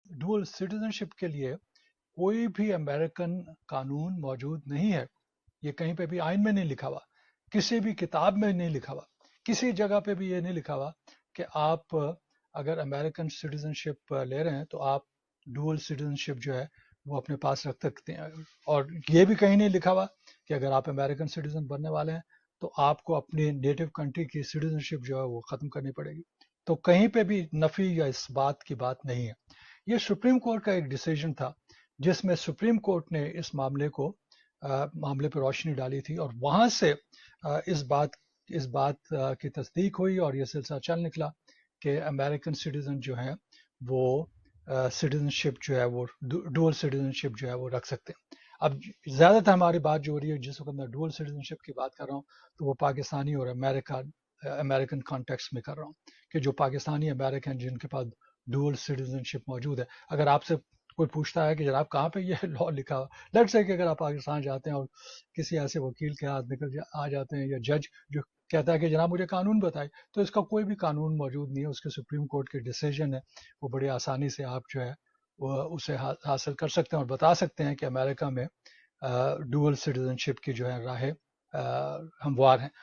Dual citizenship के लिए कोई भी अमेरिकन कानून मौजूद नहीं है। ये कहीं पे भी आइन में नहीं लिखा हुआ, किसी भी किताब में नहीं लिखा हुआ, किसी जगह पे भी ये नहीं लिखा हुआ कि आप अगर अमेरिकन सिटीजनशिप ले रहे हैं तो आप डुअल सिटीजनशिप जो है वो अपने पास रख सकते हैं। और ये भी कहीं नहीं लिखा हुआ कि अगर आप अमेरिकन सिटीजन बनने वाले हैं तो आपको अपनी नेटिव कंट्री की सिटीजनशिप जो है वो खत्म करनी पड़ेगी। तो कहीं पे भी नफी या इस बात की बात नहीं है। ये सुप्रीम कोर्ट का एक डिसीजन था जिसमें सुप्रीम कोर्ट ने इस मामले पर रोशनी डाली थी, और वहां से इस बात की तस्दीक हुई और ये सिलसिला चल निकला कि अमेरिकन सिटीजन जो है वो सिटीजनशिप जो है वो डुअल सिटीजनशिप जो है वो रख सकते हैं। अब ज्यादातर हमारी बात जो हो रही है, जिस वक्त मैं डुअल सिटीजनशिप की बात कर रहा हूँ, तो वो पाकिस्तानी और अमेरिकन कॉन्टेक्स्ट में कर रहा हूँ कि जो पाकिस्तानी अमेरिकन जिनके पास डुअल सिटीजनशिप मौजूद है। अगर आपसे कोई पूछता है कि जनाब कहाँ पे ये लॉ लिखा हुआ, लेट्स से कि अगर आप पाकिस्तान जाते हैं और किसी ऐसे वकील के हाथ आ जाते हैं या जज जो कहता है कि जनाब मुझे कानून बताए, तो इसका कोई भी कानून मौजूद नहीं है। उसके सुप्रीम कोर्ट के डिसीजन है, वो बड़ी आसानी से आप जो है वो उसे हासिल कर सकते हैं और बता सकते हैं कि अमेरिका में डुअल सिटीजनशिप की जो है राहें हमवार हैं।